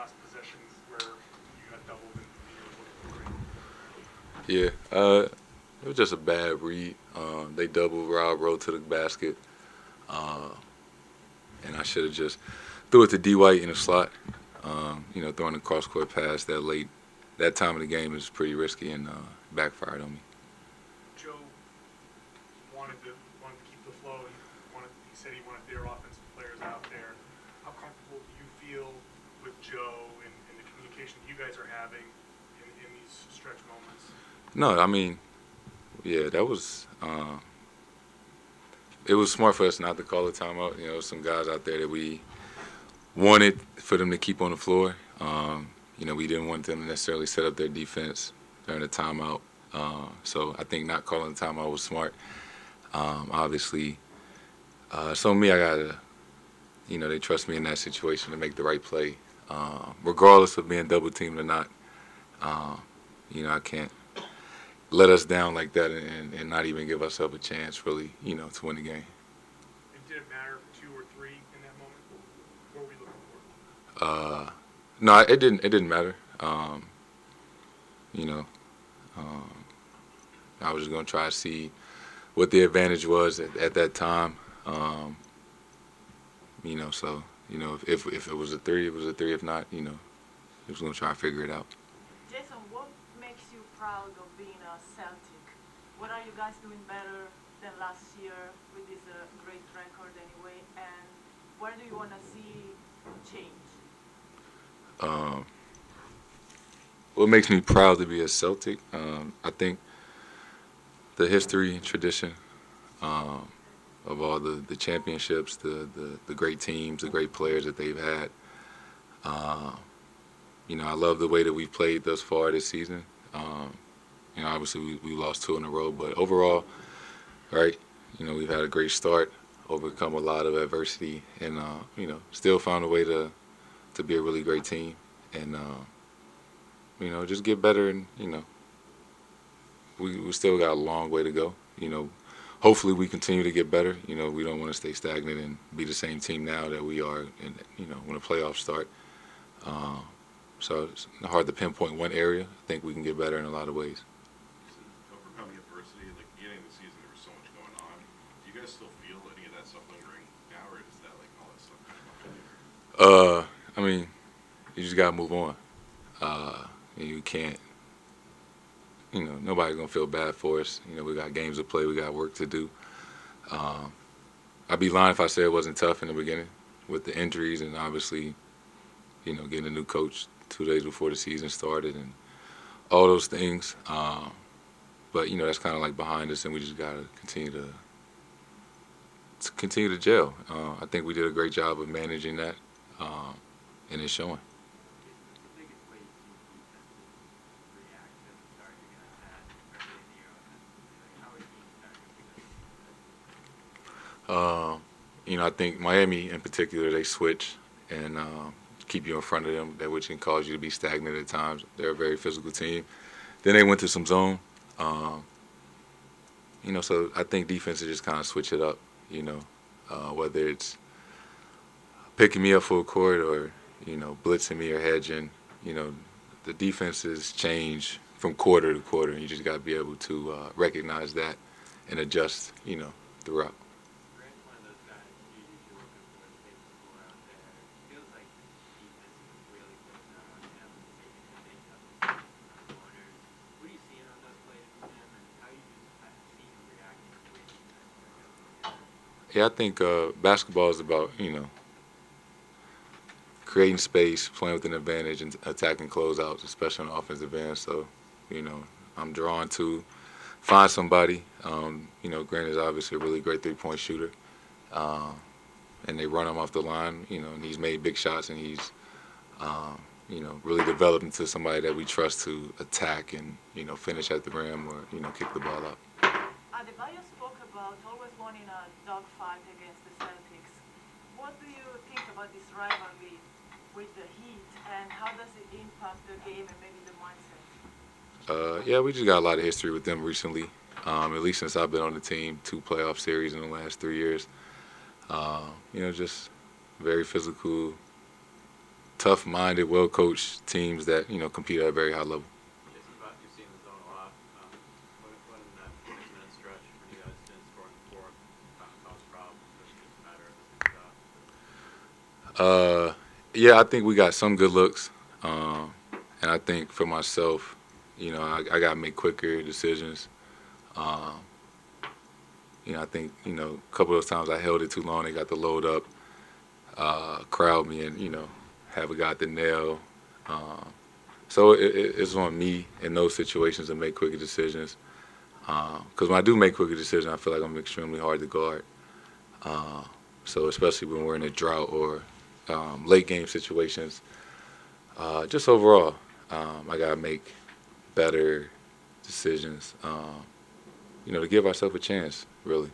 last possessions where you got doubled and you were looking for it? Yeah, it was just a bad read. They doubled Rob, rolled to the basket, uh, and I should have just threw it to D White in the slot. Throwing a cross court pass that late, that time of the game is pretty risky and backfired on me. Joe wanted to keep the flow. He said he wanted their offensive players out there. How comfortable do you feel with Joe and the communication you guys are having in these stretch moments? No, I mean, yeah, that was. It was smart for us not to call a timeout. Some guys out there that we wanted for them to keep on the floor. We didn't want them to necessarily set up their defense during the timeout. So I think not calling the timeout was smart. Obviously, so me, I gotta, they trust me in that situation to make the right play, regardless of being double teamed or not. I can't let us down like that and not even give ourselves a chance, really, to win the game. And did it matter 2 or 3 in that moment? What were we looking for? No, it didn't. It didn't matter. You know, um, I was just gonna try to see what the advantage was at that time. If it was a three, it was a three. If not, he was gonna try to figure it out. Jason, what makes you proud of being a Celtic? What are you guys doing better than last year with this great record anyway? And where do you want to see change? Um, what makes me proud to be a Celtic? I think the history and tradition um, of all the championships, the great teams, the great players that they've had. Uh, I love the way that we've played thus far this season. Obviously we lost 2 in a row, but overall, right? We've had a great start, overcome a lot of adversity, and still found a way to be a really great team, and just get better. And we still got a long way to go. Hopefully we continue to get better. We don't want to stay stagnant and be the same team now that we are, and when the playoffs start. Uh, so it's hard to pinpoint one area. I think we can get better in a lot of ways. Overcoming adversity, like beginning of the season, there was so much going on. Do you guys still feel any of that stuff lingering now, or is that like all that stuff kind of up in the air? I mean, you just gotta move on. You can't. Nobody's gonna feel bad for us. We got games to play. We got work to do. Um, I'd be lying if I said it wasn't tough in the beginning with the injuries and obviously, getting a new coach 2 days before the season started and all those things. But that's kind of like behind us, and we just gotta continue to gel. I think we did a great job of managing that, and it's showing. I think Miami in particular, they switch and keep you in front of them, that which can cause you to be stagnant at times. They're a very physical team. Then they went to some zone. Um, so I think defenses just kind of switch it up. Whether it's picking me up full court or blitzing me or hedging. The defenses change from quarter to quarter, and you just got to be able to recognize that and adjust. Throughout. Grant's one of those guys you usually looking for the big score out there. It feels like defense is really putting that on him, making him make tough corners. What are you seeing on those plays from him, and how you just see him reacting to the way defense is? Yeah, I think basketball is about creating space, playing with an advantage, and attacking closeouts, especially on the offensive end. So, I'm drawn to find somebody. Grant is obviously a really great three-point shooter, uh, and they run him off the line. And he's made big shots, and he's really developed into somebody that we trust to attack and finish at the rim or kick the ball out. Adebayo spoke about always wanting a dogfight against the Celtics. What do you think about this rivalry with the Heat, and how does it impact the game and maybe the mindset? Yeah, we just got a lot of history with them recently. At least since I've been on the team, 2 playoff series in the last 3 years. Just very physical, tough-minded, well-coached teams that compete at a very high level. Jason, you've seen the zone a lot. When in that 6-minute stretch when you guys didn't score in the fourth, cause problems, does it just matter as it Yeah, I think we got some good looks, and I think for myself, I got to make quicker decisions. I think a couple of times I held it too long. They got the load up, crowd me, and have a guy at the nail. So it's on me in those situations to make quicker decisions. Because when I do make quicker decisions, I feel like I'm extremely hard to guard. So especially when we're in a drought or late game situations, just overall, I gotta make better decisions. To give ourselves a chance, really.